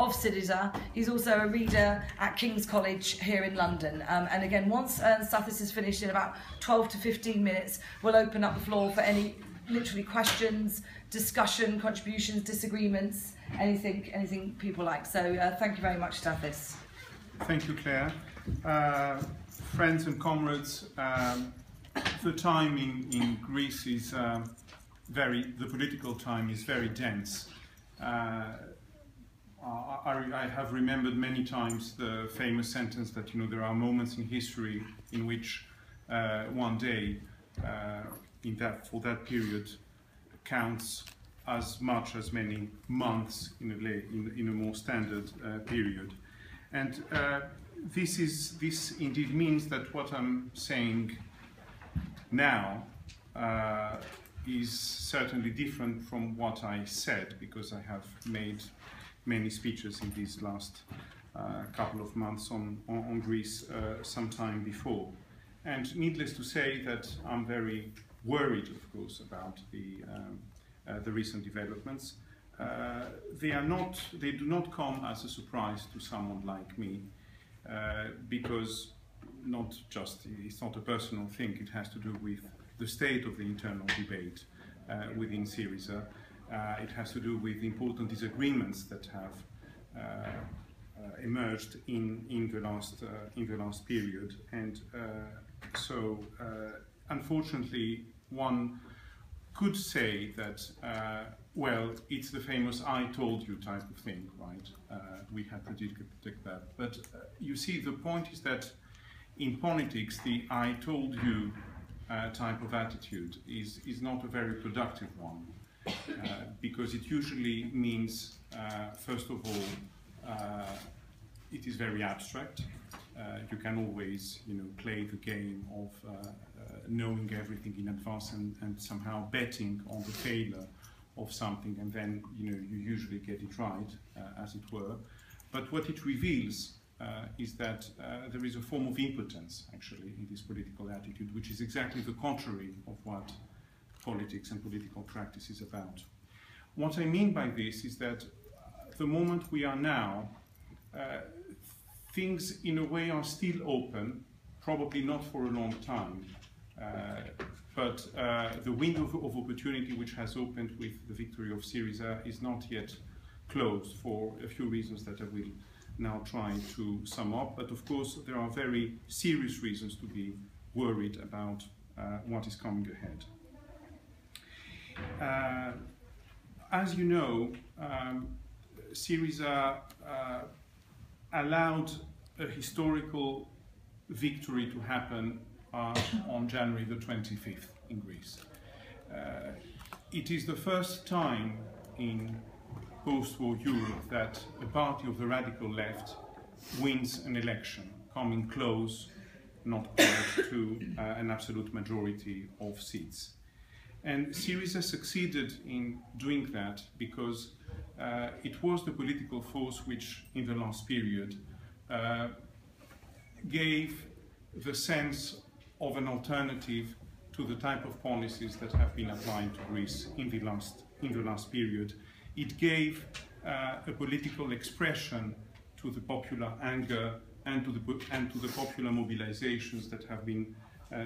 of Syriza. He's also a reader at King's College here in London. And again, once Stathis is finished in about 12 to 15 minutes, we'll open up the floor for any literally questions, discussion, contributions, disagreements, anything people like. So thank you very much, Stathis. Thank you, Claire. Friends and comrades, the time in Greece is the political time is very dense. I have remembered many times the famous sentence that, there are moments in history in which one day for that period counts as much as many months in a more standard period. And this indeed means that what I'm saying now is certainly different from what I said, because I have made many speeches in these last couple of months on Greece some time before. And needless to say that I'm very worried, of course, about the recent developments. They do not come as a surprise to someone like me, because it's not a personal thing. It has to do with the state of the internal debate within Syriza. It has to do with important disagreements that have emerged in the last period, and so unfortunately one could say that well, it's the famous "I told you" type of thing, right? We had predicted that, but you see, the point is that in politics, the "I told you" type of attitude is not a very productive one, because it usually means, first of all, it is very abstract. You can always, play the game of knowing everything in advance and somehow betting on the failure of something, and then you usually get it right, as it were. But what it reveals is that there is a form of impotence, actually, in this political attitude, which is exactly the contrary of what politics and political practice is about. What I mean by this is that the moment we are now, things in a way are still open, probably not for a long time, but the window of opportunity which has opened with the victory of Syriza is not yet closed, for a few reasons that I will now try to sum up. But of course there are very serious reasons to be worried about what is coming ahead. As you know, Syriza allowed a historical victory to happen on January the 25th in Greece. It is the first time in post-war Europe that a party of the radical left wins an election, coming close, not quite, to an absolute majority of seats. And Syriza succeeded in doing that because it was the political force which, in the last period, gave the sense of an alternative to the type of policies that have been applied to Greece in the last period. It gave a political expression to the popular anger and to the popular mobilizations that have been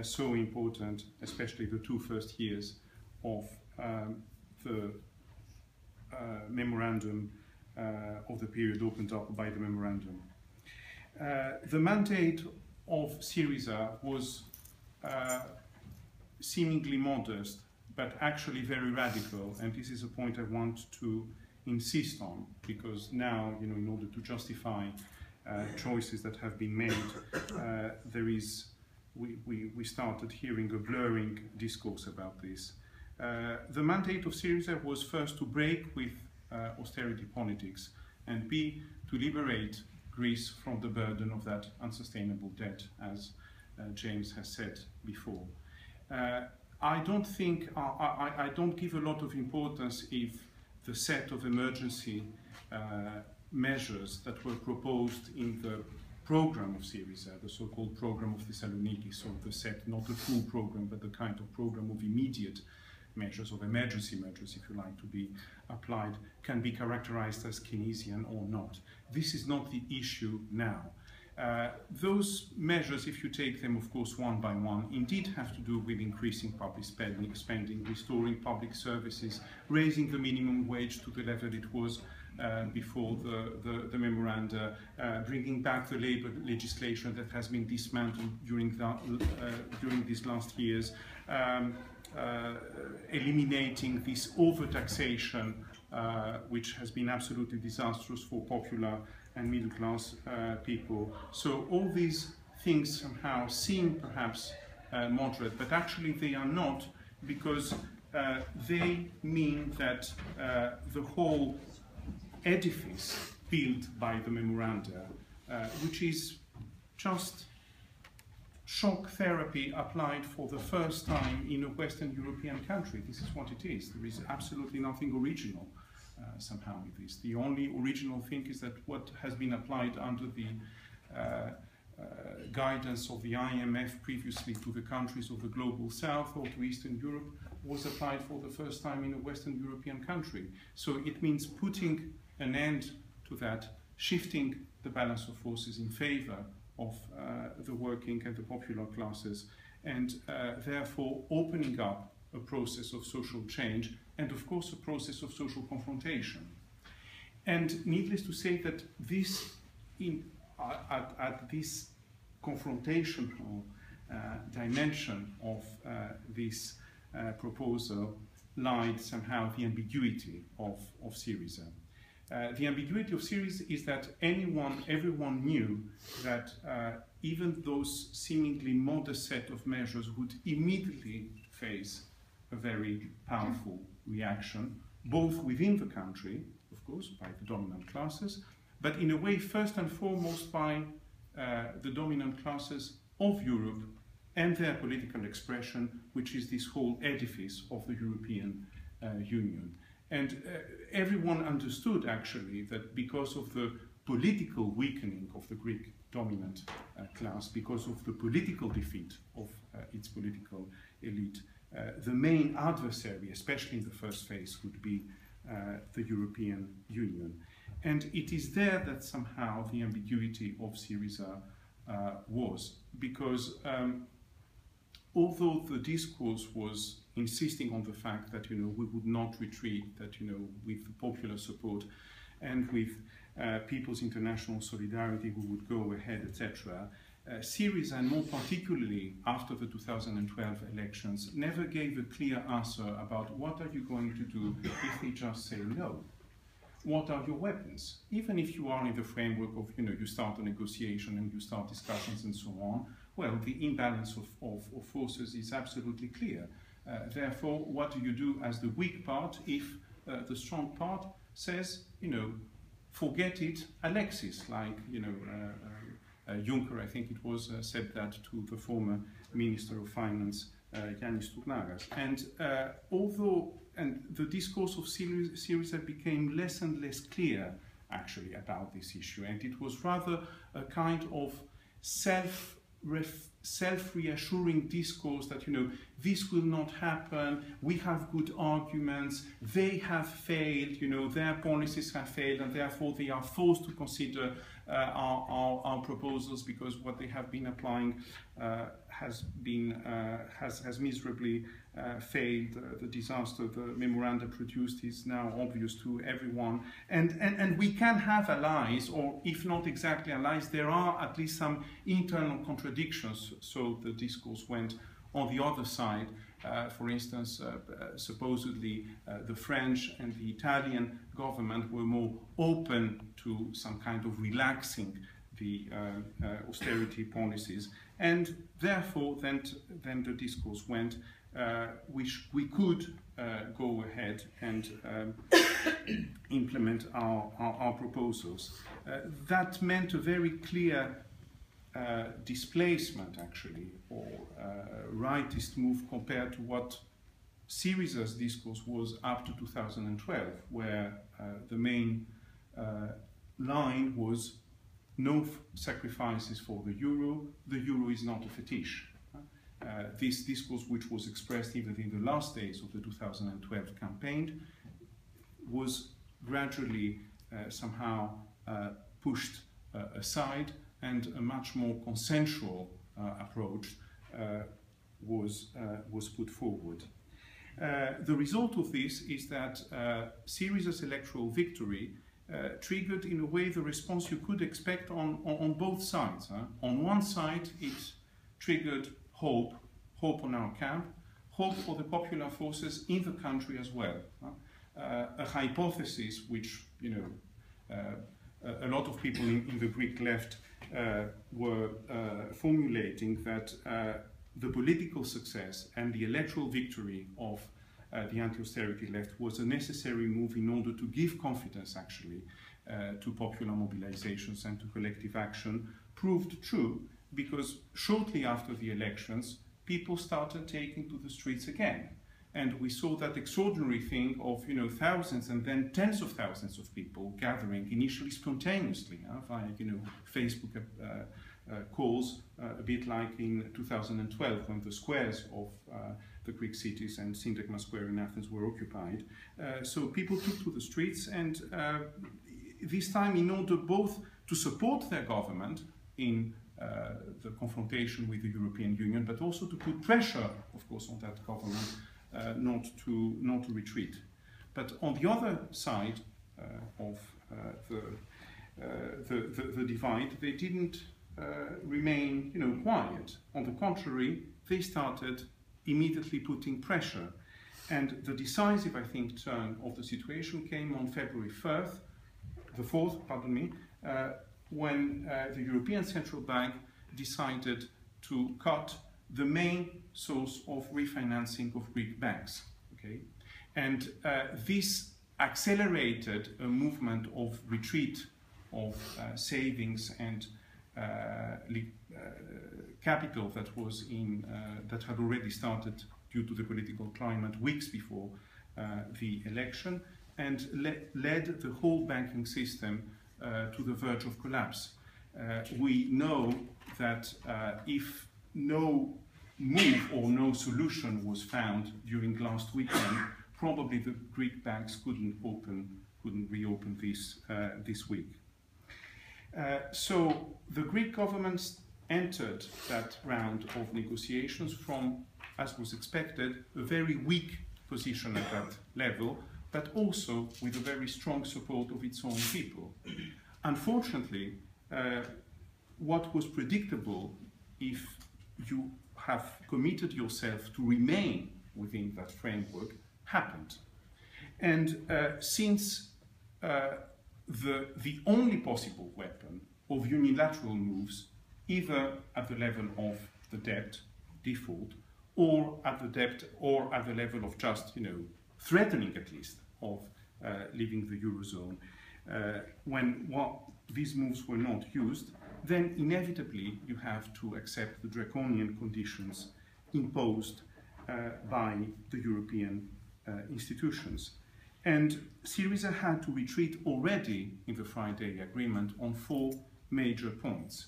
so important, especially the two first years of the memorandum of the period opened up by the memorandum. The mandate of Syriza was seemingly modest, but actually very radical, and this is a point I want to insist on, because now, in order to justify choices that have been made, we started hearing a blurring discourse about this. The mandate of Syriza was first to break with austerity politics, and B, to liberate Greece from the burden of that unsustainable debt, as James has said before. I don't think, I don't give a lot of importance if the set of emergency measures that were proposed in the program of Syriza, the so-called program of Thessaloniki, so the set, not the full program, but the kind of program of immediate measures, of emergency measures, if you like, to be applied, can be characterized as Keynesian or not. This is not the issue now. Those measures, if you take them, of course, one by one, indeed have to do with increasing public spending, restoring public services, raising the minimum wage to the level it was before the memoranda, bringing back the labour legislation that has been dismantled during these last years, eliminating this overtaxation, which has been absolutely disastrous for popular and middle class people. So all these things somehow seem perhaps moderate, but actually they are not, because they mean that the whole edifice built by the memoranda, which is just shock therapy applied for the first time in a Western European country. This is what it is. There is absolutely nothing original somehow with this. The only original thing is that what has been applied under the guidance of the IMF previously to the countries of the global south or to Eastern Europe was applied for the first time in a Western European country. So it means putting an end to that, shifting the balance of forces in favor of the working and the popular classes, and therefore opening up a process of social change and of course a process of social confrontation. And needless to say that this, at this confrontational dimension of this proposal lied somehow the ambiguity of Syriza. The ambiguity of Syriza is that everyone knew that even those seemingly modest set of measures would immediately face a very powerful reaction, both within the country, of course, by the dominant classes, but in a way, first and foremost, by the dominant classes of Europe and their political expression, which is this whole edifice of the European Union. And everyone understood, actually, that because of the political weakening of the Greek dominant class, because of the political defeat of its political elite, the main adversary, especially in the first phase, would be the European Union. And it is there that somehow the ambiguity of Syriza was, because although the discourse was insisting on the fact that, we would not retreat, that, with the popular support and with people's international solidarity, we would go ahead, etc., Syriza, and more particularly after the 2012 elections, never gave a clear answer about what are you going to do if they just say no. What are your weapons? Even if you are in the framework of, you start a negotiation and you start discussions and so on, well, the imbalance of forces is absolutely clear. Therefore, what do you do as the weak part if the strong part says, forget it, Alexis, like, Juncker, I think it was, said that to the former Minister of Finance, Yanis Tournagas. And and the discourse of Syriza became less and less clear, actually, about this issue. And it was rather a kind of self-reassuring discourse that, this will not happen, we have good arguments, they have failed, their policies have failed, and therefore they are forced to consider our proposals, because what they have been applying has miserably failed. The disaster the memoranda produced is now obvious to everyone, and we can have allies, or if not exactly allies, there are at least some internal contradictions. So the discourse went on the other side. For instance, supposedly the French and the Italian government were more open to some kind of relaxing the austerity policies, and therefore then the discourse went, we could go ahead and implement our proposals. That meant a very clear displacement, actually, or rightist move compared to what Syriza's discourse was up to 2012, where the main line was no sacrifices for the euro is not a fetish. this discourse, which was expressed even in the last days of the 2012 campaign, was gradually somehow pushed aside, and a much more consensual approach was put forward. The result of this is that Syriza's electoral victory triggered in a way the response you could expect on both sides. On one side, it triggered hope on our camp, hope for the popular forces in the country as well. A hypothesis which, you know, a lot of people in the Greek left were formulating, that the political success and the electoral victory of the anti-austerity left was a necessary move in order to give confidence, actually, to popular mobilizations and to collective action, proved true, because shortly after the elections, people started taking to the streets again. And we saw that extraordinary thing of, you know, thousands and then tens of thousands of people gathering, initially spontaneously, via, you know, Facebook calls, a bit like in 2012 when the squares of the Greek cities and Syntagma Square in Athens were occupied. So people took to the streets, and this time in order both to support their government in the confrontation with the European Union, but also to put pressure, of course, on that government not to retreat. But on the other side of the divide, they didn't remain, you know, quiet. On the contrary, they started immediately putting pressure. And the decisive, I think, turn of the situation came on February 4th, when the European Central Bank decided to cut the main source of refinancing of Greek banks. Okay? And this accelerated a movement of retreat of savings and capital that was that had already started due to the political climate weeks before the election, and led the whole banking system to the verge of collapse. We know that if no move or no solution was found during last weekend, probably the Greek banks couldn't reopen this week. So the Greek government entered that round of negotiations from, as was expected, a very weak position at that level, but also with a very strong support of its own people. Unfortunately, what was predictable, if you have committed yourself to remain within that framework, happened. And since the only possible weapon of unilateral moves, either at the level of the debt default, or at the level of just, you know, threatening at least of leaving the Eurozone, when these moves were not used, then inevitably you have to accept the draconian conditions imposed by the European institutions. And Syriza had to retreat already in the Friday Agreement on 4 major points.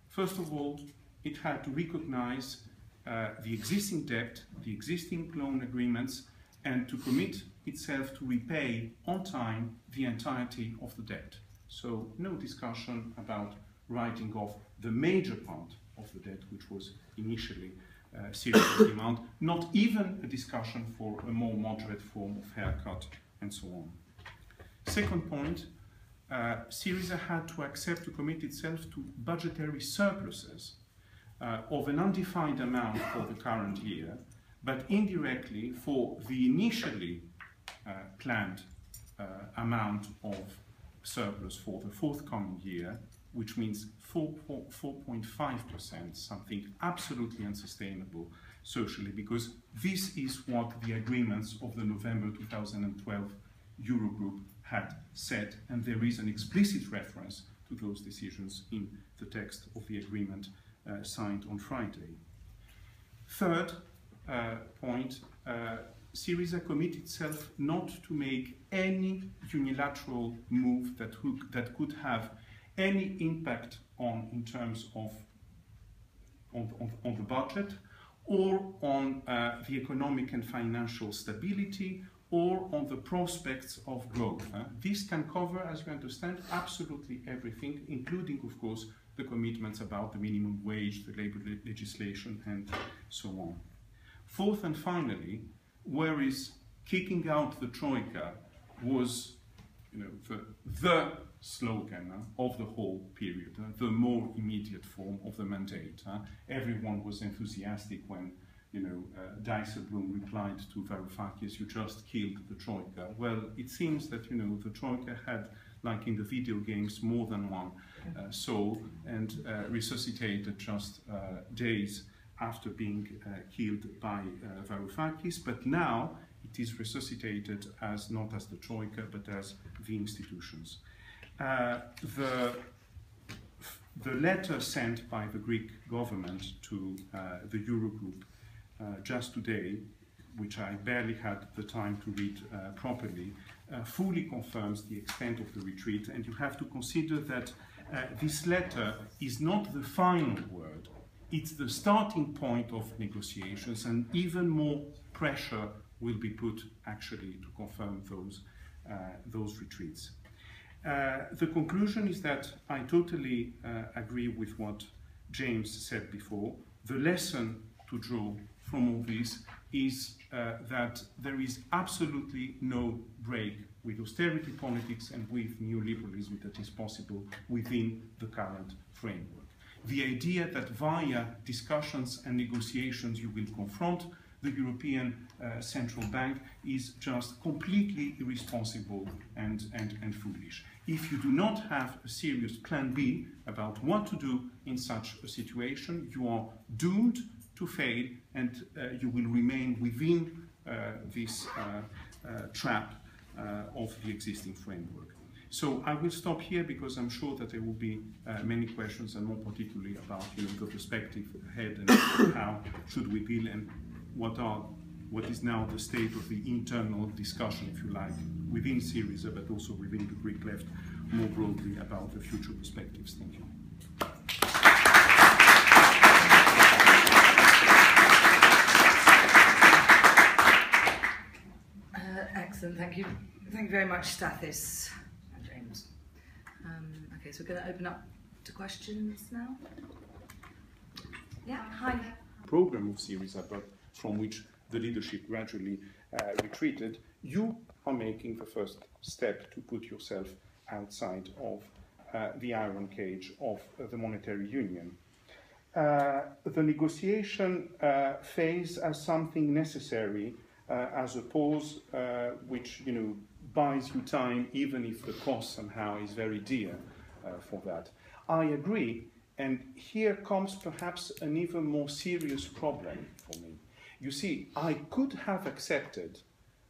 First of all, it had to recognize the existing debt, the existing loan agreements, and to commit itself to repay on time the entirety of the debt. So no discussion about writing off the major part of the debt, which was initially Syriza's demand, not even a discussion for a more moderate form of haircut, and so on. Second point, Syriza had to accept to commit itself to budgetary surpluses of an undefined amount for the current year, but indirectly for the initially planned amount of surplus for the forthcoming year, which means 4.5%, something absolutely unsustainable socially, because this is what the agreements of the November 2012 Eurogroup had said, and there is an explicit reference to those decisions in the text of the agreement signed on Friday. Third point, Syriza committed itself not to make any unilateral move that could have any impact in terms of on the budget, or on the economic and financial stability, or on the prospects of growth. This can cover, as you understand, absolutely everything, including, of course, the commitments about the minimum wage, the labour legislation, and so on. Fourth and finally, whereas kicking out the Troika was the slogan of the whole period, the more immediate form of the mandate. Everyone was enthusiastic when Dijsselbloem replied to Varoufakis, "You just killed the Troika." Well, it seems that the Troika had, like in the video games, more than one soul, and resuscitated just days after being killed by Varoufakis. But now it is resuscitated as not as the Troika, but as the institutions. The letter sent by the Greek government to the Eurogroup just today, which I barely had the time to read properly, fully confirms the extent of the retreat, and you have to consider that this letter is not the final word, it's the starting point of negotiations, and even more pressure will be put actually to confirm those retreats. The conclusion is that I totally agree with what James said before. The lesson to draw from all this is that there is absolutely no break with austerity politics and with neoliberalism that is possible within the current framework. The idea that via discussions and negotiations you will confront the European Central Bank is just completely irresponsible and foolish. If you do not have a serious plan B about what to do in such a situation, you are doomed to fail, and you will remain within this trap of the existing framework. So I will stop here because I'm sure that there will be many questions, and more particularly about the perspective ahead and how should we deal, and what is now the state of the internal discussion, if you like, within Syriza, but also within the Greek left more broadly about the future perspectives. Thank you. Excellent, thank you. Thank you very much, Stathis and James. Okay, so we're going to open up to questions now. Yeah, hi. Program of Syriza, but from which the leadership gradually retreated, you are making the first step to put yourself outside of the iron cage of the monetary union. The negotiation phase as something necessary, as a pause which buys you time, even if the cost somehow is very dear for that. I agree, and here comes perhaps an even more serious problem for me. You see, I could have accepted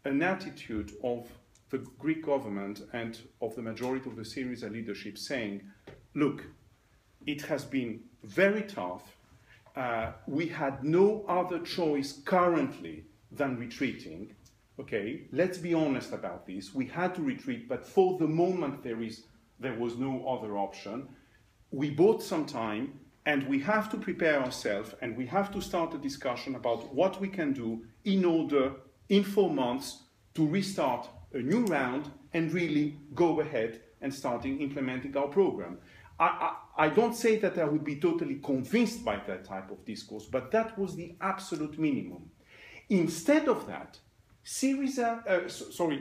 an attitude of the Greek government and of the majority of the Syriza leadership saying, look, it has been very tough. We had no other choice currently than retreating. Okay, let's be honest about this. We had to retreat, but for the moment there was no other option. We bought some time, and we have to prepare ourselves, and we have to start a discussion about what we can do in order, in 4 months, to restart a new round and really go ahead and starting implementing our program. I don't say that I would be totally convinced by that type of discourse, but that was the absolute minimum. Instead of that, Syriza,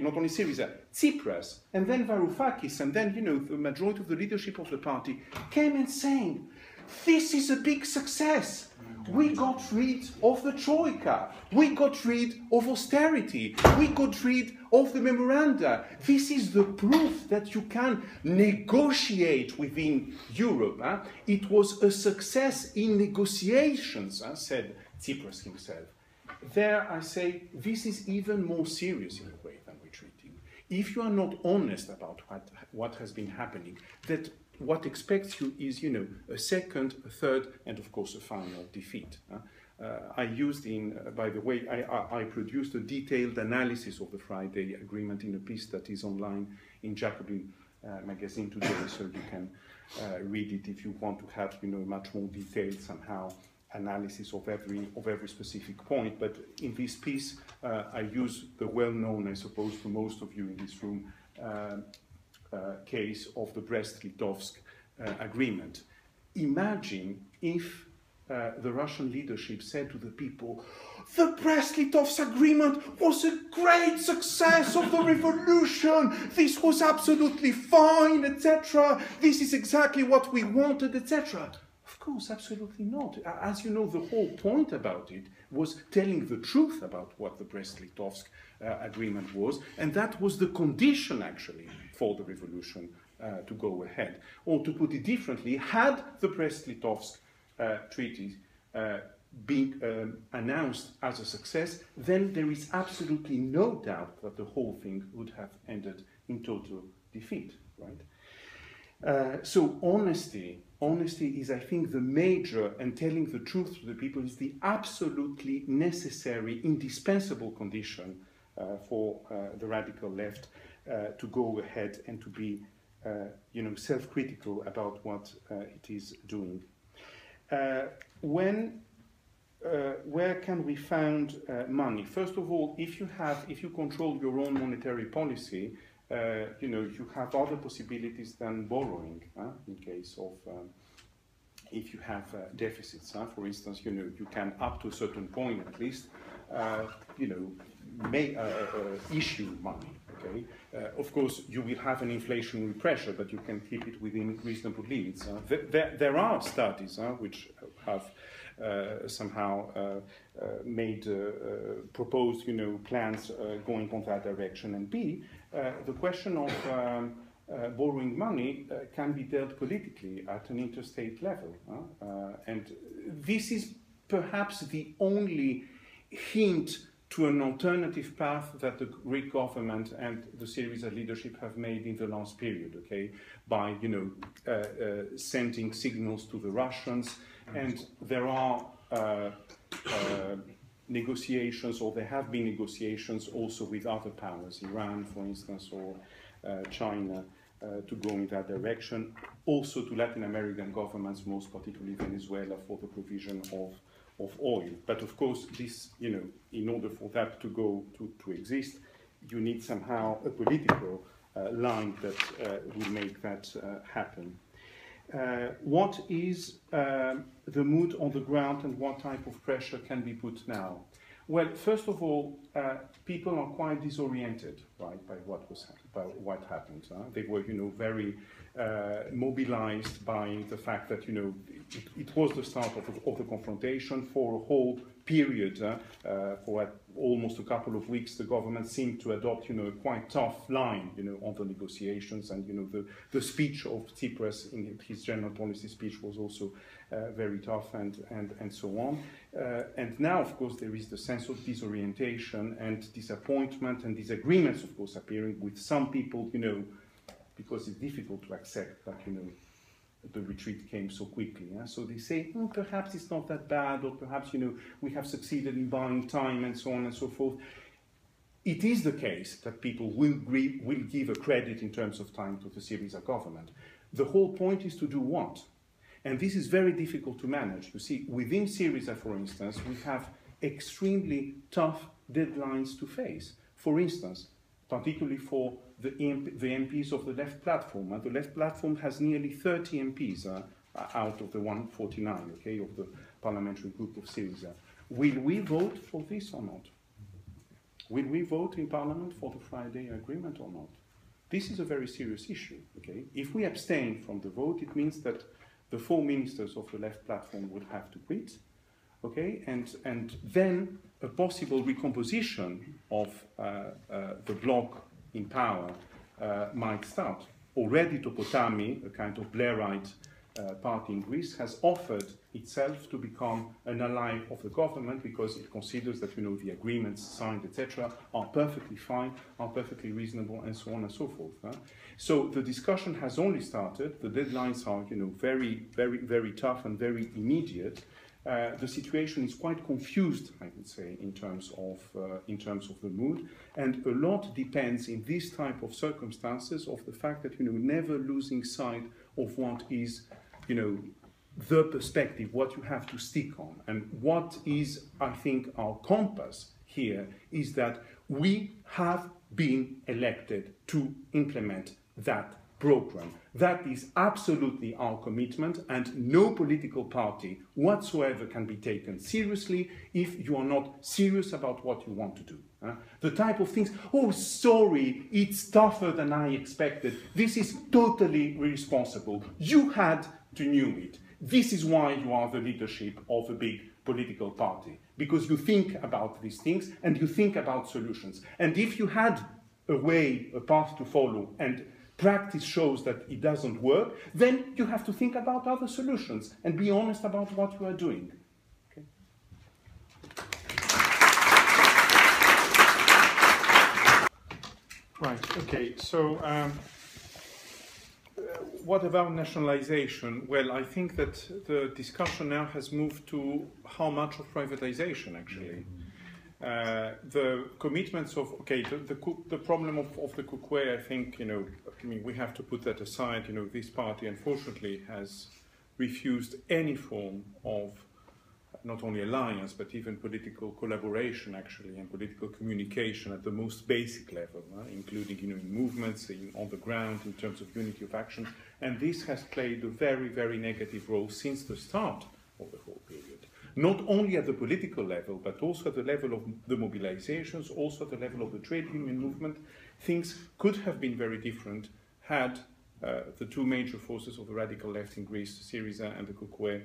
not only Syriza, Tsipras, and then Varoufakis, and then, the majority of the leadership of the party came and saying, this is a big success. We got rid of the Troika. We got rid of austerity. We got rid of the memoranda. This is the proof that you can negotiate within Europe. It was a success in negotiations, said Tsipras himself. There I say, this is even more serious in a way than retreating. If you are not honest about what has been happening, that what expects you is, a second, a third, and of course a final defeat. I used by the way, I produced a detailed analysis of the Friday agreement in a piece that is online in Jacobin magazine today, so you can read it if you want to have, a much more detailed somehow analysis of every specific point, but in this piece I use the well-known, I suppose, for most of you in this room, case of the Brest-Litovsk agreement. Imagine if the Russian leadership said to the people, the Brest-Litovsk agreement was a great success of the revolution, this was absolutely fine, etc. This is exactly what we wanted, etc. Of course, absolutely not. As you know, the whole point about it was telling the truth about what the Brest-Litovsk agreement was, and that was the condition, actually, for the revolution to go ahead. Or to put it differently, had the Brest-Litovsk treaty being announced as a success, then there is absolutely no doubt that the whole thing would have ended in total defeat, right? So honesty is, I think, the major, and telling the truth to the people is the absolutely necessary, indispensable condition for the radical left to go ahead and to be, self-critical about what it is doing. Where can we find money? First of all, if you control your own monetary policy, you have other possibilities than borrowing, in case of if you have deficits. For instance, you can, up to a certain point at least, issue money. Okay. Of course, you will have an inflationary pressure, but you can keep it within reasonable limits. There are studies which have somehow proposed, plans going on that direction. And B, the question of borrowing money can be dealt politically at an interstate level. And this is perhaps the only hint to an alternative path that the Greek government and the Syriza leadership have made in the last period, okay, by, sending signals to the Russians. And there are negotiations, or there have been negotiations also with other powers, Iran, for instance, or China, to go in that direction. Also to Latin American governments, most particularly Venezuela, for the provision of oil. But of course, this, in order for that to go to exist, you need somehow a political line that will make that happen. What is the mood on the ground, and what type of pressure can be put now? Well, first of all, people are quite disoriented, right, by what happened. They were, very mobilized by the fact that, it was the start of the confrontation. For a whole period, for almost a couple of weeks, the government seemed to adopt, a quite tough line, on the negotiations, and the speech of Tsipras in his general policy speech was also very tough, and so on. And now, of course, there is the sense of disorientation and disappointment and disagreements, of course, appearing with some people, because it's difficult to accept that, the retreat came so quickly. So they say, perhaps it's not that bad, or perhaps, we have succeeded in buying time, and so on and so forth. It is the case that people will give a credit in terms of time to the Syriza government. The whole point is to do what? And this is very difficult to manage. You see, within Syriza, for instance, we have extremely tough deadlines to face. For instance, particularly for the MPs of the left platform. And the left platform has nearly 30 MPs out of the 149, okay, of the parliamentary group of Syriza. Will we vote for this or not? Will we vote in Parliament for the Friday agreement or not? This is a very serious issue, okay? If we abstain from the vote, it means that the 4 ministers of the left platform would have to quit, okay? And then a possible recomposition of the bloc in power might start. Already Topotami, a kind of Blairite party in Greece, has offered itself to become an ally of the government because it considers that, the agreements signed, etc., are perfectly fine, are perfectly reasonable, and so on and so forth. So the discussion has only started. The deadlines are, very, very, very tough and very immediate. The situation is quite confused, I would say, in terms of the mood, and a lot depends in this type of circumstances of the fact that never losing sight of what is the perspective, what you have to stick on. And what is, I think, our compass here is that we have been elected to implement that program. That is absolutely our commitment, and no political party whatsoever can be taken seriously if you are not serious about what you want to do. The type of things, oh, sorry, it's tougher than I expected. This is totally irresponsible. You had to know it. This is why you are the leadership of a big political party, because you think about these things and you think about solutions. And if you had a way, a path to follow, and practice shows that it doesn't work, then you have to think about other solutions and be honest about what you are doing. Okay? Right, okay, so what about nationalization? Well, I think that the discussion now has moved to how much of privatization, actually. The commitments of, okay, the problem of the cookware, I think, I mean, we have to put that aside. This party, unfortunately, has refused any form of not only alliance, but even political collaboration, actually, and political communication at the most basic level, including, in movements, on the ground, in terms of unity of action. And this has played a very, very negative role since the start of the whole period. Not only at the political level, but also at the level of the mobilizations, also at the level of the trade union movement. Things could have been very different had the two major forces of the radical left in Greece, Syriza and the Kouvelakis,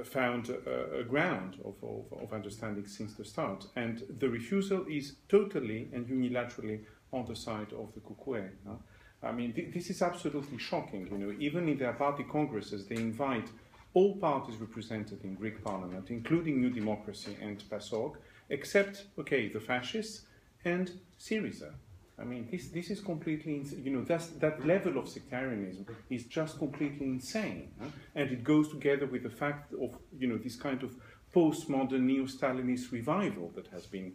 found a ground of understanding since the start. And the refusal is totally and unilaterally on the side of the Kouvelakis. I mean, this is absolutely shocking. Even in their party congresses, they invite all parties represented in Greek parliament, including New Democracy and PASOK, except, okay, the fascists and Syriza. I mean, this is completely, that level of sectarianism is just completely insane. And it goes together with the fact of, this kind of postmodern neo-Stalinist revival that has been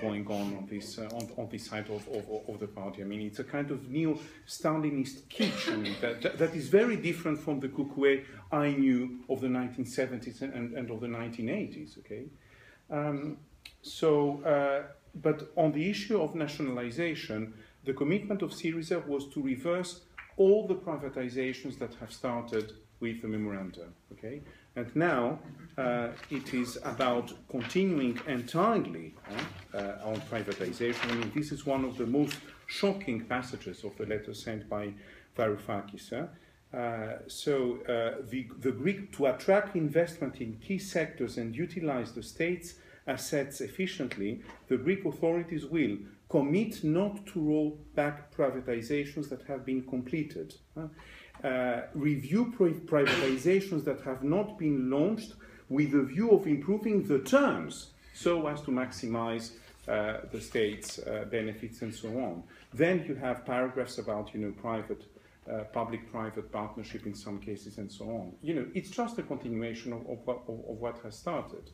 going on this side of the party. I mean, it's a kind of neo-Stalinist kitsch. I mean, that is very different from the Kouvelakis I knew of the 1970s and of the 1980s. Okay, but on the issue of nationalization, the commitment of Syriza was to reverse all the privatizations that have started with the memoranda. Okay. And now it is about continuing entirely on privatization. I mean, this is one of the most shocking passages of the letter sent by Varoufakis. The Greek, to attract investment in key sectors and utilize the state's assets efficiently, the Greek authorities will commit not to roll back privatizations that have been completed. Review privatizations that have not been launched with the view of improving the terms so as to maximize the state's benefits and so on. Then you have paragraphs about public-private partnership in some cases and so on. It's just a continuation of what has started.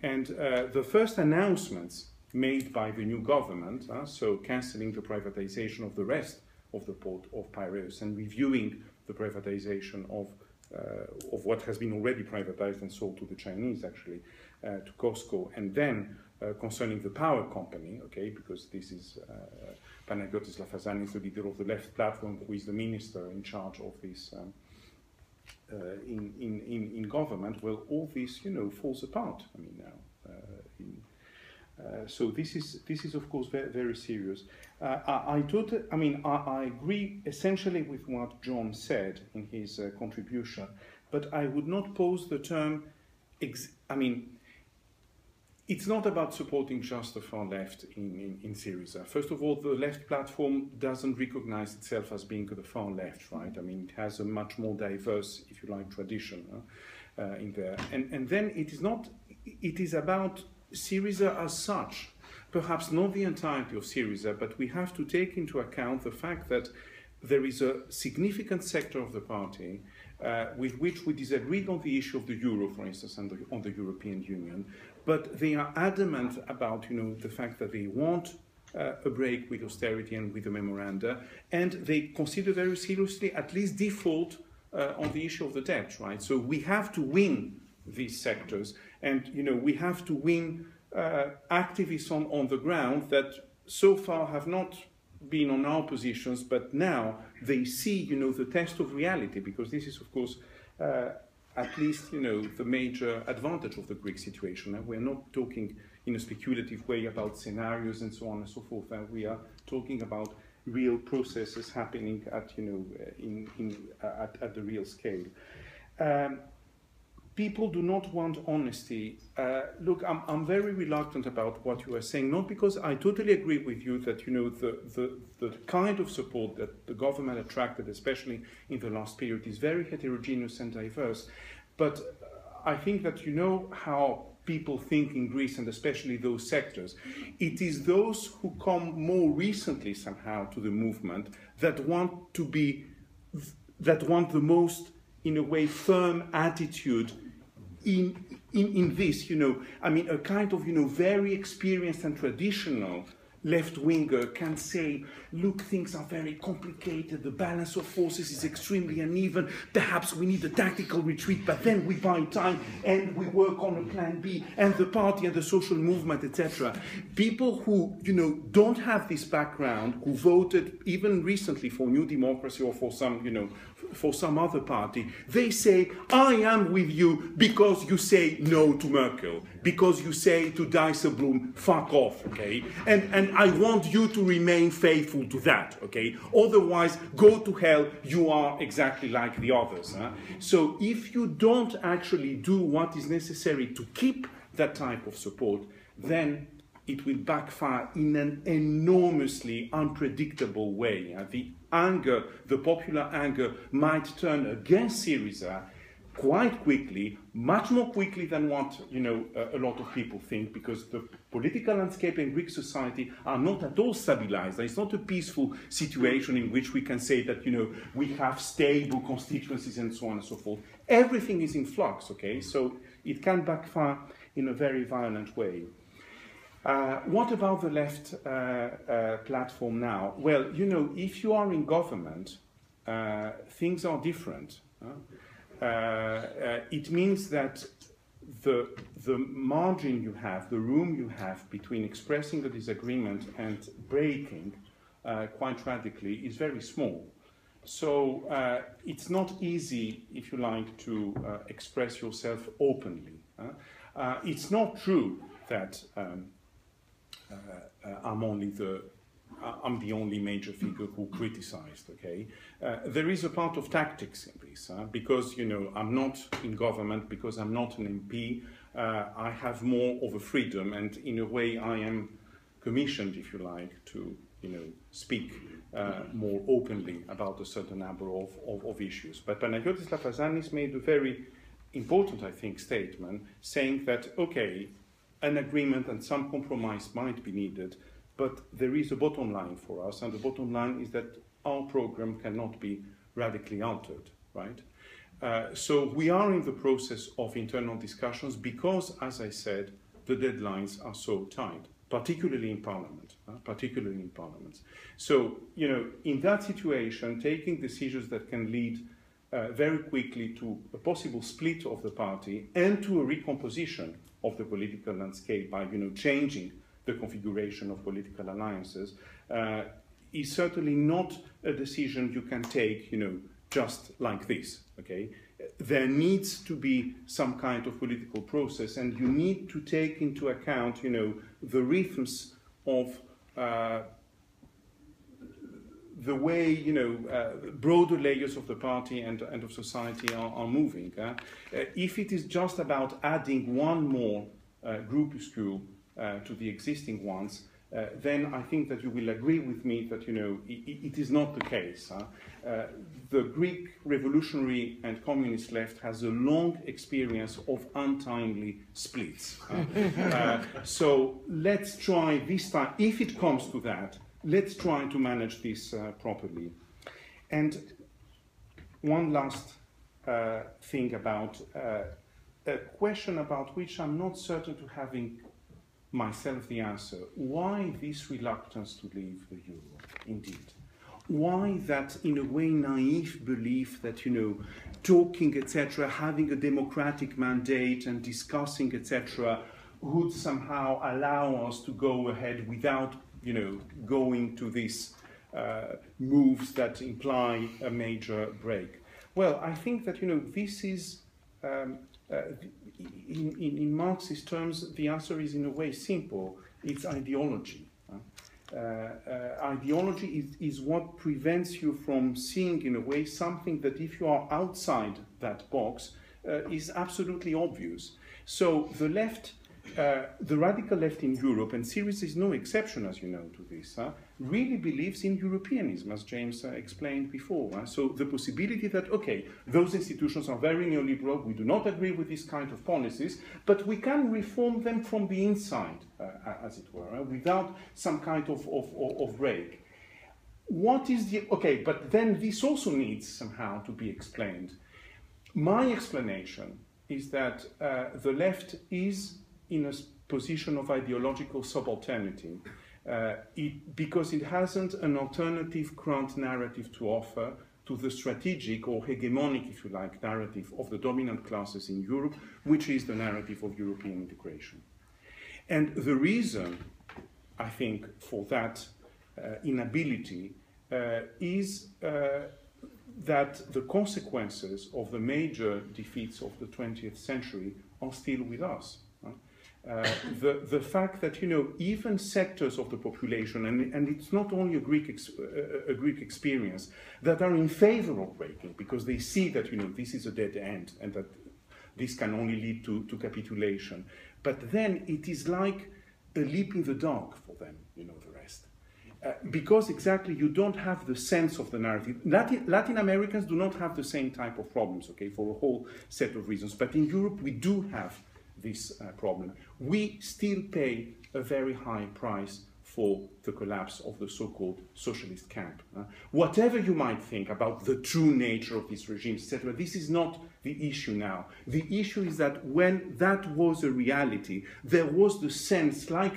And the first announcements made by the new government, so cancelling the privatization of the rest of the port of Piraeus and reviewing the privatization of what has been already privatized and sold to the Chinese, actually, to Costco, and then concerning the power company, okay, because this is Panagiotis Lafazanis, the leader of the left platform, who is the minister in charge of this in government. Well, all this, falls apart. I mean, now. So this is of course very, very serious. I agree essentially with what John said in his contribution, but I would not pose the term. It's not about supporting just the far left in Syriza. First of all, the left platform doesn't recognize itself as being the far left, right? I mean, it has a much more diverse, if you like, tradition in there. And then it is not. It is about Syriza as such, perhaps not the entirety of Syriza, but we have to take into account the fact that there is a significant sector of the party with which we disagreed on the issue of the euro, for instance, and on the European Union, but they are adamant about, the fact that they want a break with austerity and with the memoranda, and they consider very seriously at least default on the issue of the debt, right? So we have to win these sectors, and we have to win activists on the ground that so far have not been on our positions, but now they see, the test of reality, because this is, of course, at least, the major advantage of the Greek situation. And we're not talking in a speculative way about scenarios and so on and so forth. And we are talking about real processes happening at, at the real scale. People do not want honesty. Look, I'm very reluctant about what you are saying, not because I totally agree with you that, the kind of support that the government attracted, especially in the last period, is very heterogeneous and diverse. But I think that how people think in Greece, and especially those sectors. It is those who come more recently somehow to the movement that want the most, in a way, firm attitude in this, a kind of, very experienced and traditional left-winger can say, look, things are very complicated, the balance of forces is extremely uneven, perhaps we need a tactical retreat, but then we buy time and we work on a plan B, and the party and the social movement, etc. People who, don't have this background, who voted even recently for New Democracy or for some, for some other party, they say, I am with you because you say no to Merkel, because you say to Dijsselbloem, fuck off, okay? And I want you to remain faithful to that, okay? Otherwise, go to hell, you are exactly like the others. Huh? So if you don't actually do what is necessary to keep that type of support, then it will backfire in an enormously unpredictable way. The anger, the popular anger, might turn against Syriza quite quickly, much more quickly than what a lot of people think, because the political landscape in Greek society are not at all stabilized. It's not a peaceful situation in which we can say that we have stable constituencies and so on and so forth. Everything is in flux, okay? So it can backfire in a very violent way. What about the left platform now? Well, if you are in government, things are different. It means that the margin you have, the room you have between expressing the disagreement and breaking quite radically is very small. So it's not easy, if you like, to express yourself openly. It's not true that I'm the only major figure who criticized, okay? There is a part of tactics in this, because, I'm not in government, because I'm not an MP, I have more of a freedom, and in a way I am commissioned, if you like, to, speak more openly about a certain number of issues. But Panagiotis Lafazanis made a very important, I think, statement, saying that, okay, an agreement and some compromise might be needed, but there is a bottom line for us, and the bottom line is that our program cannot be radically altered, right? So we are in the process of internal discussions because, as I said, the deadlines are so tight, particularly in Parliament, So, in that situation, taking decisions that can lead very quickly to a possible split of the party and to a recomposition of the political landscape by, changing the configuration of political alliances, is certainly not a decision you can take, just like this, okay? There needs to be some kind of political process, and you need to take into account, the rhythms of the way, broader layers of the party and of society are moving. If it is just about adding one more groupuscule to the existing ones, then I think that you will agree with me that, it is not the case. The Greek revolutionary and communist left has a long experience of untimely splits. So let's try this time, if it comes to that, let's try to manage this properly. And one last thing about a question about which I'm not certain to having myself the answer. Why this reluctance to leave the euro, indeed? why that, in a way, naive belief that, you know, talking, etc., having a democratic mandate and discussing, etc., would somehow allow us to go ahead without, you know, going to these moves that imply a major break. Well, I think that, you know, this is, in Marxist terms, the answer is in a way simple. It's ideology. Ideology is what prevents you from seeing, in a way, something that if you are outside that box is absolutely obvious. So the left, the radical left in Europe, and Syriza is no exception, as you know, to this, really believes in Europeanism, as James explained before. So the possibility that, okay, those institutions are very neoliberal, we do not agree with this kind of policies, but we can reform them from the inside, as it were, without some kind of break. What is the, okay, but then this also needs somehow to be explained. My explanation is that the left is in a position of ideological subalternity because it hasn't an alternative current narrative to offer to the strategic or hegemonic, if you like, narrative of the dominant classes in Europe, which is the narrative of European integration. And the reason, I think, for that inability is that the consequences of the major defeats of the 20th century are still with us. The fact that, you know, even sectors of the population, and it's not only a Greek experience, that are in favor of breaking because they see that, you know, this is a dead end and that this can only lead to capitulation. But then it is like a leap in the dark for them, you know, the rest. Because exactly you don't have the sense of the narrative. Latin Americans do not have the same type of problems, okay, for a whole set of reasons. But in Europe we do have this problem. We still pay a very high price for the collapse of the so-called socialist camp. Whatever you might think about the true nature of these regimes, etc., this is not the issue now. The issue is that when that was a reality, there was the sense, like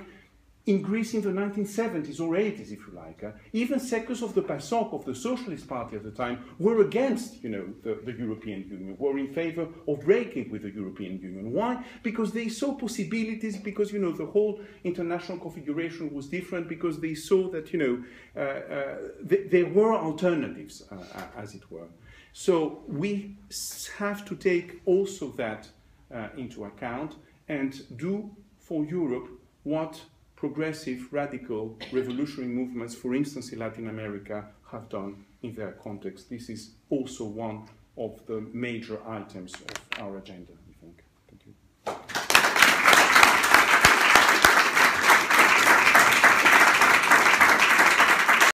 in Greece in the 1970s or 80s, if you like, even sectors of the PASOK, of the Socialist Party at the time, were against, you know, the European Union, were in favor of breaking with the European Union. Why? Because they saw possibilities, because, you know, the whole international configuration was different, because they saw that, you know, there were alternatives, as it were. So we have to take also that into account and do for Europe what progressive, radical, revolutionary movements, for instance, in Latin America, have done in their context. This is also one of the major items of our agenda.